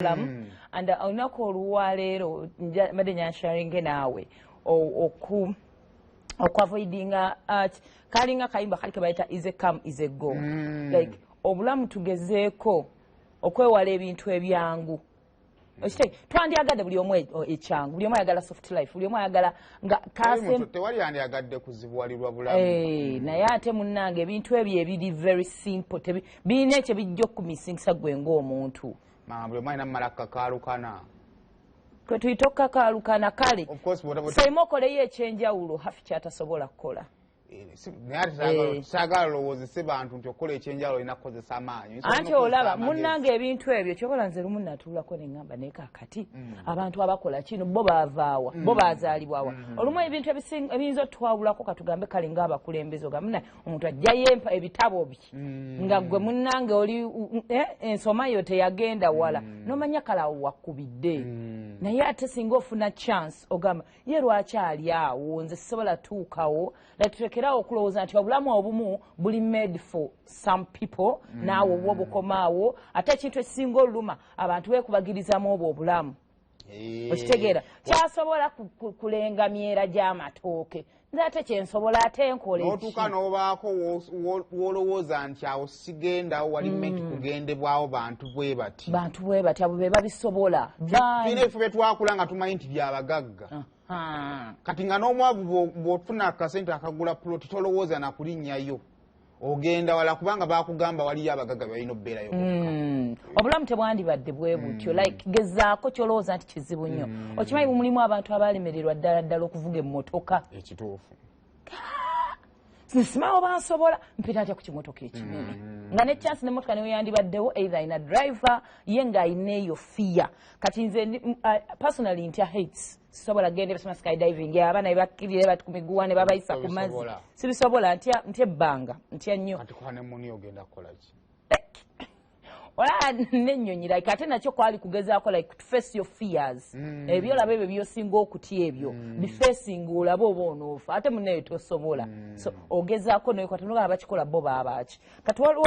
and olunaku olwaleero mbadde nyansharinge naawe okwavidinga kalinga kayimba kali kebayita is a come is a go like obulamu tugezeeko okwewala ebintu ebyangu twandyagadde buli omu ekyangu buli omu ayagala soft life buli omu ayagala nga tewali yandiyagadde kuzibuwalirwa bulamu naye ate munnange ebintu ebyo ebiri very simple birina ekyo bijja okumisingisa gwe ng'omuntu buli omu alina mumala kakaalukana kwe tuyita okukakaalukana kale sayima okoleyo ekyenjawulo hafi kyatasobola kukola saagala lowoozese bantu nti okukola ekyenjawulo olina kukozesa amaanyi anti olaba munnange ebintu ebyo kyobola nze lumu natuulako ne ŋŋamba naye kaakati abantu abakola kino bo baavaawa bo baazaalibwawa olumu ebintu ebiyinza otutwawulako katugambe kale ng'abakulembeze ogambe naye omuntu ajjayo ebitabo bye nga gwe munnange oli ensoma yo teyagenda wala n'omanya kale awo wakkubidde naye ate singa ofuna chance ogamba ye lwaki ali awo nze sisobola tuukawo tutekerawo okulowooza nti obulamu obumu buli made for some people naawe obwo obukomaawo ate ekintu ekisinga oluluma abantu beekubagirizamu obwo obulamu okitegeera kyasobola kulenga myera gy'amatooke nze ate kyensobola ate nkole n'otuuka n'obaako w'olowooza nti awo sigendawo wali menti kugendebwawo bantu bwe bati abo be babisobola tulina ebifo bye twakula nga tumanyi nti byabagagga kati nga n'omwavu bw'ofuna akasente akagula puloti tolowooza nakulinnyayo ogenda wala kubanga bakugamba waliyo abagagga balina obbeerayo obulamu tebwandibadde bwe butyo like gezaako kyolowooza nti kizibu nnyo okimanyi mulimu abantu abalemererwa ddala okuvuga emmotoka ekituufu simawo bansobola mpita atya ku kimotoka ekinene nga ne chance n'emmotoka niwe yandibaddewo either ina driver ye ng'ayina eyo fiya kati nze personally ntya hates sisobola genda basoma skydiving abaana bebakkirire bati ku miguwa ne babayisa ku mazzi sibisobola ntya ebbanga ntya nnyo kati kwa ne muni ogenda kukola ki wala n'ennyonyi like ate nakyo kwali kugezaako like to face your fears ebyo olaba ebyo byosinga okutya ebyo bifacing olaba oba onoofa ate munnayo tosobola so ogezaako naye kati nogaba bakikola bo baabaki kati waliwo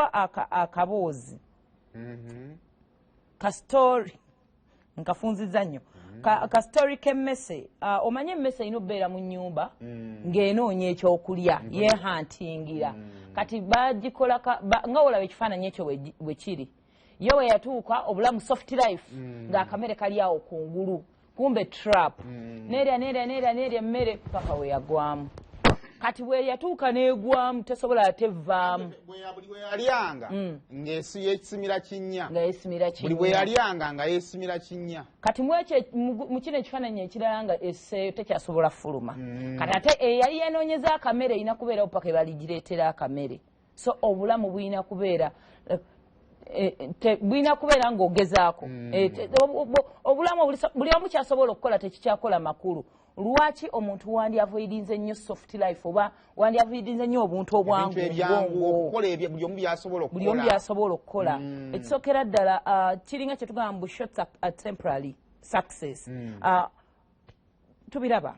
akaboozi kastori nkafunziza nnyo kastori k'emmese omanye emmese erina obbeera mu nnyumba ng'enoonya ekyokulya yeehantingira kati bagikola nga olaba ekifaananyi ekyo bwe kiri yo we yatuuka obulamu soft life ng'akamere kali awo kungulu kumbe trap nerya emmere paka we yagwamu kati bwe yatuuka n'egwamu tesobola atevaamu buli we yalyanga ng'yesimira kinnya buli bwe yalyanga nga yeesimira kinnya kati mu kino ekifaananyi ekirala nga esseeyo tekyasobola fuluma kati ate eyali yenoonyeza akamere erina kubeerawo paka ebaligireetera akamere so obulamu bulina kubeera ng'ogezaako obulamu buli omu kyasobola okukola tekikyakola makulu lwaki omuntu wandyavoidinze nnyo soft life oba wandyavoidinze nnyo obuntu obwangu buli omu byasobola okukola ekisookera ddala kiringa kyetugamba mbu shots at temporary success tubiraba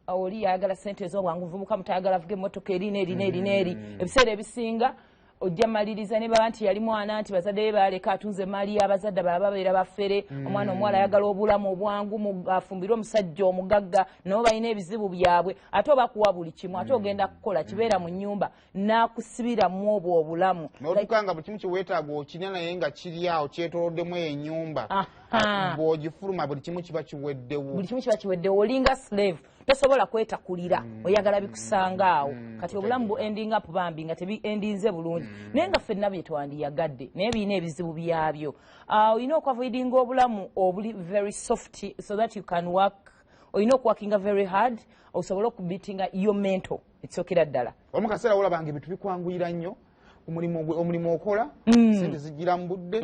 oli yayagala sente ez'obwangu nvubuka mutayagala avuga emmotoka eri n'eri ebiseera ebisinga ojja maliriza ne baba nti yali mwana nti bazadde be baaleka atunze maali y'abazadde baba babeera baffere omwana omuwala ayagala obulamu obwangu afumbire omusajja omugagga nabo balina ebizibu byabwe ate obakuwa buli kimu ate ogenda kukola kibeera mu nnyumba n'akusibiramu obwo obulamu n'otukanga buli kimu kiweetaaga okirina naye nga kiri awo kyetooloddemu ennyumba bw'ogifuluma buli kimu kiba kiweddewo olinga slave tosobola kwetakulira oyagala bikusanga awo kati obulamu bu ending up bambi nga tebiendinze bulungi naye nga ffenna bye twandiyagadde naye birina ebizibu byabyo olina okwavoidinga obulamu obuli very soft so that you can work olina okuwakinga very hard osobole okubitinga your mental ekisookera ddala olumu kaseera olabanga ebintu bikwanguyira nnyo omulimu okola sente zijjira mu budde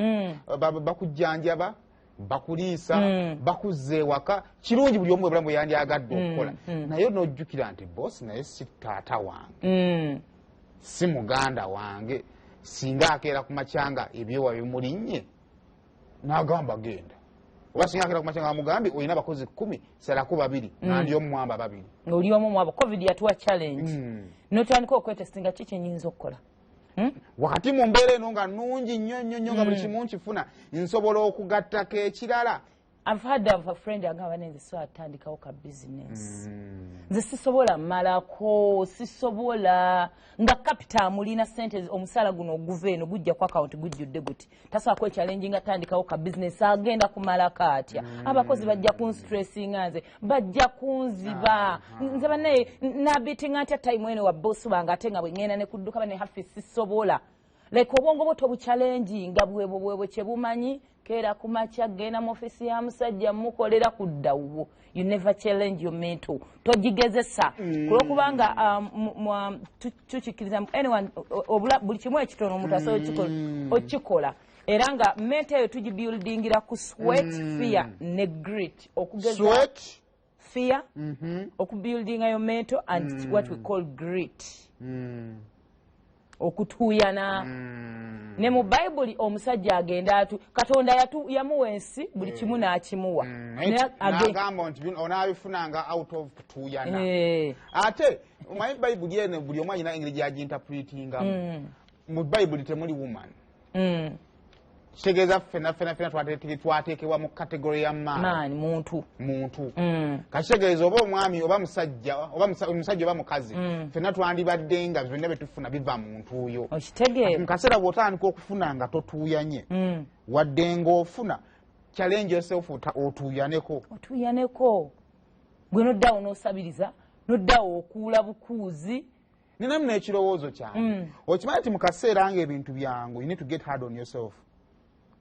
bakujjanjaba bakuliisa bakuzza ewaka kirungi buli omu obulamu bwe yandyagadde okukola naye n'ojjukira nti bosi naye si taata wange si muganda wange singa akeera ku macyanga ebyowa bimulinnye n'agamba genda oba singa akeera ku macyanga bamugambi olina abakozi 10 salako 2 nandi omu mwamba 2 oli omu mwaba covid yatuwa challenge notandika okwetestinga ki kyenyinza okukola wakati mu mbeera eno nga nnungi nnyo nga buli kimu nkifuna nsobola okugattako ekirala. I've heard of a friend agamba nze so atandikawo ka business. Nze sisobola malako, sisobola nga capital mulina sente omusala guno oguva eno gujja ku account gujjudde guti. Tasobola challenge nga atandikawo ka business agenda kumalako atya. Abakozi bajja kunstressinga nze, bajja kunziba. Nze bane nabitinga atya time eno wa boss bange ate nga bwe ngenda ne kudduka bane hafi sisobola. Like obwongo bwo tobuchallenge nga bwebwe kyebumanyi kera kumacha genda mu office ya musajja mukolera kuddawo. You never challenge your mental. Tojigezesa. Kulokubanga tuchikiriza anyone buli kimu ekitono omuntu asobola okikola. Era nga mental yo tugibuildingira ku sweat, fear ne grit. Okugeza Sweat, fear, okubuildinga your mental and what we call grit. Okutuyana ne mu Bible omusajja agenda atu Katonda yamuwa ensi buli kimu n'akimuwa agamba nti onaabifunanga out of kutuyana. Ate omanyi Bible eno buli omu alina engeri gy'aginterpretinga. Mu Bible temuli woman. Kitegeeza ffena twateekebwa mu kategori ya maani muntu. Kakitegeeza oba omwami oba musajja oba mukazi ffenna twandibadde nga byonna betufuna biva muntu oyo. Mu kaseera bw'otandika okufuna nga totuuyanye wadde ng'ofuna challenge yourself otuuyaneko. Gwe noddawo n'osabiriza noddawo okuula bukuuzi. Ninamu n'ekirowoozo kyange okimanyi nti mu kaseera ng'ebintu byangu you need to get hard on yourself.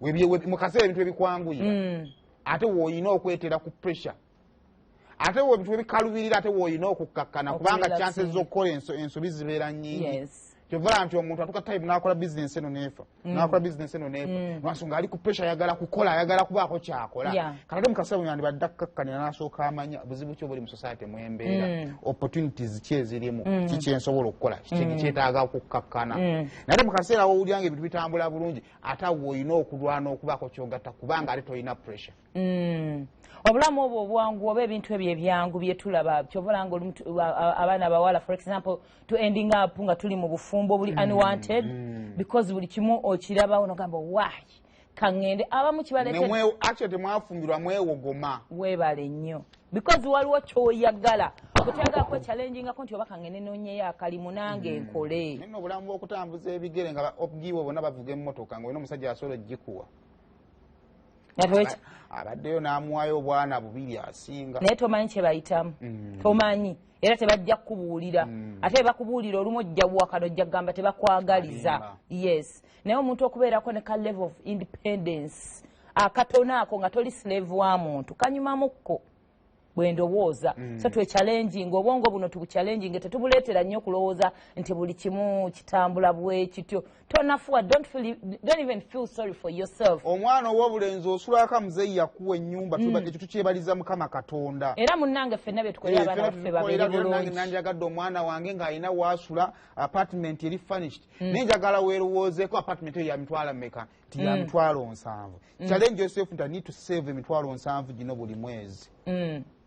Mu kaseera ebintu ebikwanguya ate woolina okwetera ku pressure. Ate ebintu ebikalubirira ate woolina okukkakkana kubanga chances z'okukola ensobi zibeera nnyingi. Kyovala nti omuntu atuuka time n'akola business eno n'efa. Lwansonga ali ku pressure ayagala kukola ayagala kubaako kyakola. Kati mu kaseera bwe yandibadde akkakkanira n'asooka amanya buzibu ki obuli mu society mwembeera. Opportunities ki ezirimu kiki ensobola okukola kyetaaga okukkakkana. Naye mu kaseera wowulira nga ebintu bitambula bulungi ate woolina okulwana okubaako ky'ogatta kubanga ate tolina pressure. Obulamu obwo obwangu oba ebintu ebyo ebyangu bye tulaba kyobola nga abaana abawala for example to ending up nga tuli mu bufumbo buli unwanted because buli kimu okirabawo nogamba why kangende abamu kibalete actually temwafumbirwa mwewogoma weebale nnyo because waliwo kyoyagala okutyaga ko challenging akonti oba kangende noonyeyo akali munange enkole. Nino obulamu bw'okutambuza ebigere nga obugiwe bonna bavuga emmotoka nga olina omusajja asobola oggikuwa. Abaddeyo n'amuwayo obwana bubiri asinga. Naye tomanyi kye bayitamu. Tomanyi. Era tebajja kubuulira. Ate bakubuulira olumu ojja buwakano ojja kugamba tebakwagaliza. Yes. Naye omuntu okubeerako ne ka level of independence akatono ako nga toli slave wa muntu kanyumamukko bwe ndowooza. So twe challenging obwongo buno tubuchallenging tetubuleetera nnyo okulowooza nti buli kimu kitambula bwe kityo. Tonafuwa, don't even feel sorry for yourself. Omwana ow'obulenzi osulaka muzeeyi yakuwa ennyumba tukyebaliza Mukama Katonda. Era munnange ffenna bye tukolera abaana baffe babeere bulungi. Nanjagadde omwana wange ng'alina waasula apartment eri furnished. Naye njagala weerowoozeeko apartment eyo ya mitwalo mmeka nti ya mitwalo 7. Challenge yourself nti I need to save emitwalo 7 gino buli mwezi.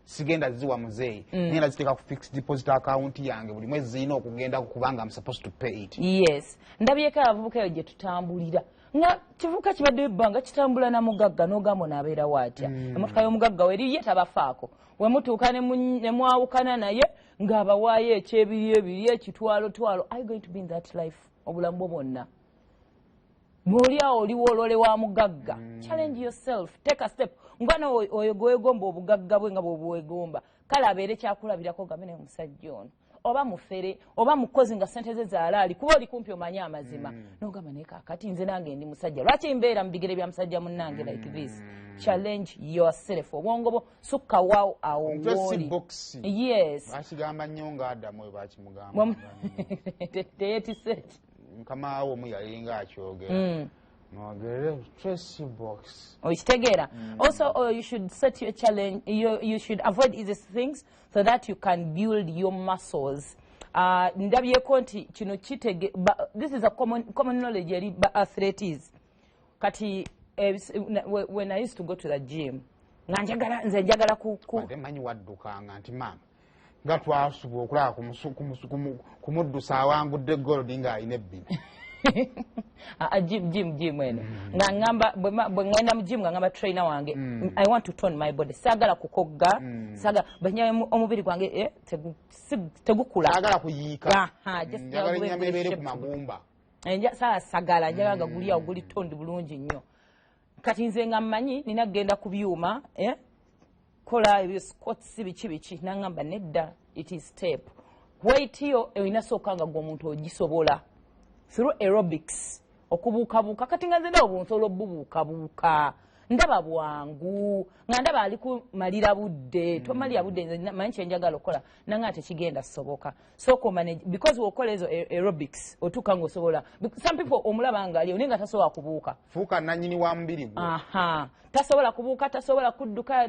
Sigenda ziwa muzeeyi ngenda ziteeka ku fixed deposit account yange buli mwezi zirina okugenda kubanga I'm supposed to pay it. Yes. Ndabyeko abavubuka eyo gye tutambulira nga kivuka kibadde ebbanga kitambula na mugagga n'ogamba onaabeera waatya. Emmotoka y'omugagga weri ye tabafaako we mutuuka ne mwawukana naye ng'abawaayo ekyebiri ekitwalo. Are you going to be in that life obulamu bwo bwonna? Bw'oli awo oliwo olole wa mugagga. Challenge yourself. Take a step. Ngwana oyo gwegomba obugagga bwe nga bw'obwegomba kale abeere kyakulabirako gambe naye omusajja ono oba mufere oba mukozi nga ssente ze zaalaali kuba oli kumpi omanye amazima n'ogamba naye kaakati nze nange ndi musajja lwaki mbeera mu bigere bya musajja munnange like this. Challenge yourself. Obwongo bwo sukka waawo awo w'oli. Yes. Bakigamba nnyo nga Adamu we bakimugamba. Teyetise Mukama awo omu yalinga akyogera. Tracy box. Also, you should set your challenge. You should avoid easy things so that you can build your muscles. This is a common knowledge eri athletes. Kati when I used to go to the gym, nze njagala manyi waddukanga nti mama nga twasuba okulaba kumuddusa awangudde gold nga alina ebbiri. Gym eno. Nga ngamba bwe ngenda mu gym nga ngamba trainer wange. I want to tone my body. Sagala kukogga. Sagala banya omubiri gwange tegukula. Sagala kuyiika. Just njagala ennyama ebeere ku magumba. Sagala njagala nga guli awo guli tondi bulungi nnyo. Kati nze nga mmanyi nina genda ku byuma kola ebyo squats biki nangamba nedda it is step. Weight yo inasooka nga gwe omuntu ogisobola through aerobics okubuukabuuka kati nga nze ndawo bw'onsobola obubuukabuuka ndaba bwangu nga ndaba ali kumalira budde tomalira budde nze manyi kyenjagala okukola nanga tekigenda soboka sooka manage because wokola ezo aerobics otuuka ng'osobola some people omulaba nga ali nga tasobola kubuuka fuuka nannyini wa mubiri gwe tasobola kubuuka tasobola kudduka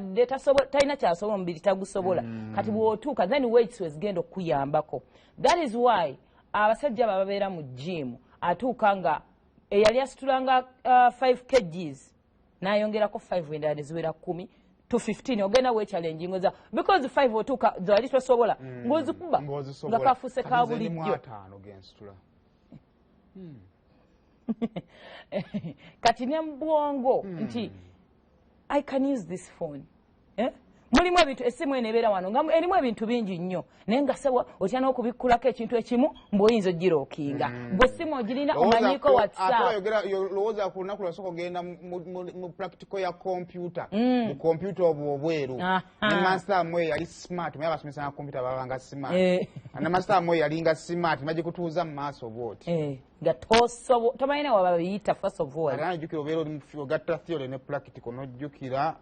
talina kyasobola omubiri tagusobola kati bw'otuuka then weights wezigenda okuyambako that is why abasajja bababeera mu gym atuuka nga eyali asitulanga 5 kgs nayongerako 5 endala neziwera 10 to 15 ogenda weechallenge ngoza because 5 otuuka zali tosobola ng'ozikuba nga kafuuse ka bulijjo kati ne mbwongo nti I can use this phone mulimu ebintu essimu eno ebeera wano nga erimu ebintu bingi nnyo naye nga sebo otya n'okubikkulako ekintu ekimu mbw'oyinza ogirookinga gwe essimu ogirina omanyiiko whatsapp lowooza ku lunaku lwasooka ogenda mu practical ya kompyuta mu kompyuta obwo obweru ne master amwe yali smart muye abasomesa nga kompyuta babanga smart ne master amwe yalinga smart bagikutuuza mu maaso bwoti nga tomanyina wababiyita first of all ate najjukira obeera oli ogatta theory ne practical n'ojjukira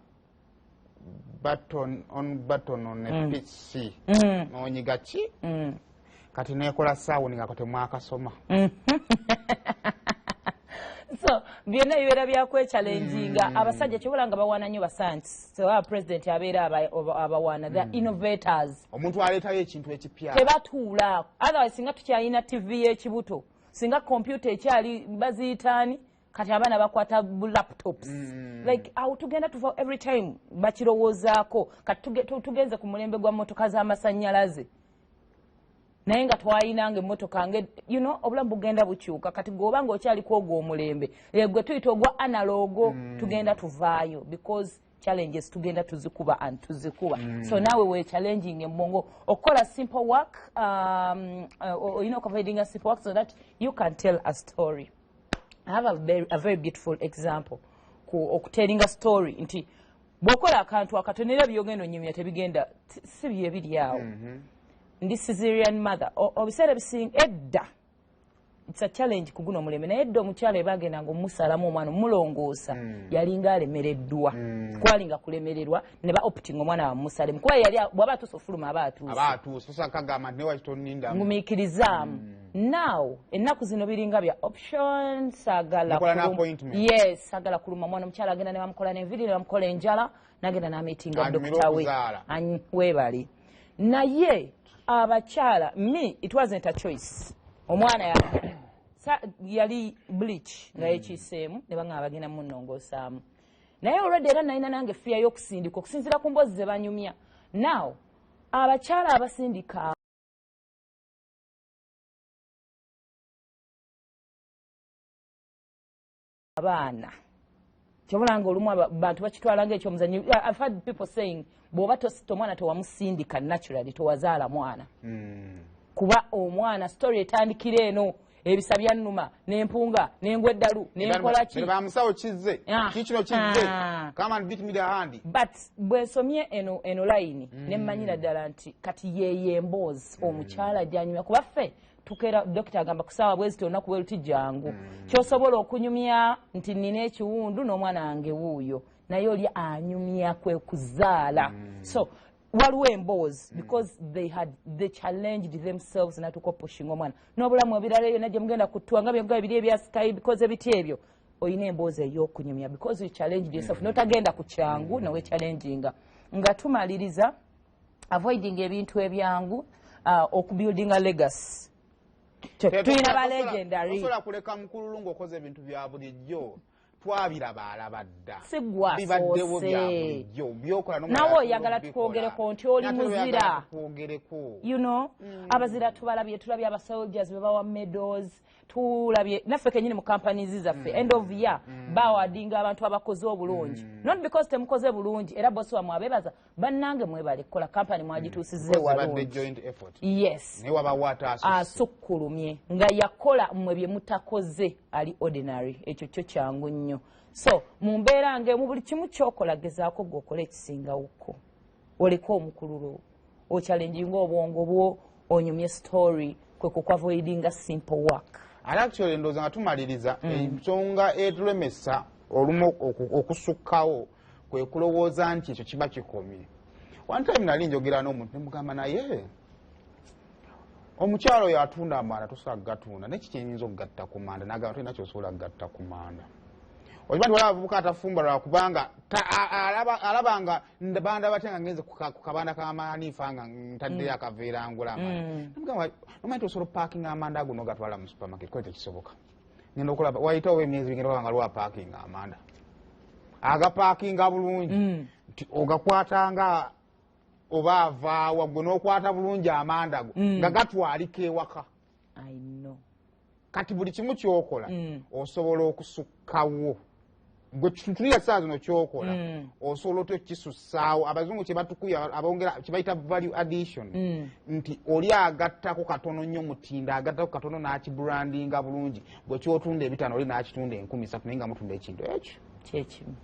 button on a PC n'onyiga ki kati nekola saawo nga temwakasoma so byonna bibeera byakwechallenginga abasajja kyobola nga bawaana nnyo basanti tewa president abeera abawaana the innovators omuntu aleetayo ekintu ekipya tebatuula otherwise singa tukyalina tv y'ekibuto singa kompyuta ekyali baziyitaani kati abaana bakwata laptops like awo tugenda tuva every time bakirowoozaako kati tugenze ku mulembe gwa mmotoka z'amasannyalaze naye nga twayinanga emmotoka nge obulamu bugenda bukyuka kati gweoba nga okyaliko ogwo omulembe gwe tuyita ogwa analogo tugenda tuvaayo because challenges tugenda tuzikuba and tuzikuba so naawe weechallenging embongo okukola simple work providing a simple work so that you can tell a story. I have a very beautiful example okutelinga story nti bwokola akantu akatonera byogendo nyumya tebigenda si bye biri awo ndi Caesarean mother obiseera bisinga edda it's a challenge kuguno mulembe naye edda omukyala ebagenda nga omusalamu omwana omulongoosa yalinga alemereddwa kwalinga kulemererwa ne ba opting omwana bamusalemu kuba yali bw'aba tusofuluma ngumiikirizaamu now ennaku zino biringa bya option sagala kuluma mwana omukyala agenda ne bamukola n'enviri ne bamukola enjala nagenda n'amiitinga dokita we weebali naye abakyala it wasn't a choice omwana yali bleach nga yekiiseemu ne banga bagenda munongoosaamu naye olwedde era nalina nange fiya y'okusindika okusinziira ku mboozi ze banyumya now abakyala abasindika abaana kyobulanga olumu abantu bakitwalanga ekyomuzanyo I've heard people saying bw'oba omwana tewamusindika naturally towazaala mwana kuba omwana story etandikira eno ebisa byannuma n'empunga n'engweddalu n'enkola ki bamusawo kizze kikino kizze come and beat me the hand but bwensomye eno layini nemmanyira ddala nti kati yeeye emboozi omukyala gyanyumya kuba ffe tukera dokita agamba kusaawa bweziti olunaku bwe luti jangu kyosobola okunyumya nti nina ekiwundu n'omwana wange wuuyo naye oli anyumya kwe kuzaala so waliwo emboozi because they challenged themselves natuka pushing omwana n'obulamu ebirala yonna gye mugenda kutuwa nga byengoba ebiri ebya sky because ebiti ebyo oyina emboozi ey'okunyumya because you challenged yourself notagenda ku kyangu nawe challenginga nga tumaliriza avoiding ebintu ebyangu okubuildinga legacy tuyina ba legendary osobola kuleka mukululu ng'okoze ebintu bya bulijjo twabiraba alabadda sigwa bibaddewo bya bulijjo byokola nawe oyagala tukwogereko nti oli muzira you know abazira tulabye abasoldiers bebawa medals tulabye naffe kenyini mu companies zaffe end of year bawadinga abantu abakoze obulungi not because temukoze bulungi era bosi wamwe abebaza bannange mwebale kukola company mwagituusize walungi yes asukkulumye nga yakola mmwe bye mutakoze ali ordinary ekyo kyo kyangu nnyo so mu mbeera ng'emu buli kimu kyokola gezaako gwokola ekisingawokko oleko omukululo ochallenginga obwongo bwo onyumye story kwe kukwavoidinga simple work actually ndowooza nga tumaliriza ensonga etulemesa olumu okusukkawo kwe kulowooza nti ekyo kiba kikomye one time nali njogera n'omuntu ne mugamba naye omukyalo oyo atunda amanda tosobola kugatunda neki kyenyinza okugatta ku manda nagamba tolina kyosobola kugatta ku manda okiba nti waliwo abavubuka atafumba lwa kubanga alaba nga banda batya nga ngenze ku kabanda k'amaniifa nga ntaddeyo akaveera angula amanda namugamba nomanyi osobola opaakinga amanda ago n'ogatwala mu supermarket kola tekisoboka ngenda okulaba wayitawo emyezi bigenda oba nga lwapaakinga amanda agapaakinga bulungi nti ogakwatanga oba avaawa gwe n'okwata bulungi amanda go nga gatwalika ewaka kati buli kimu kyokola osobola okusukkawo gwe tulira saa zino kyokola osobola otya okukisussaawo abazungu kye batukuya abongera kye bayita value addition nti oli agattako katono nnyo mutindo agattako katono n'akibrandinga bulungi gwe kyotunda ebitano oli n'akitunda 13,000 naye nga mutunda ekintu ekyo kyekimu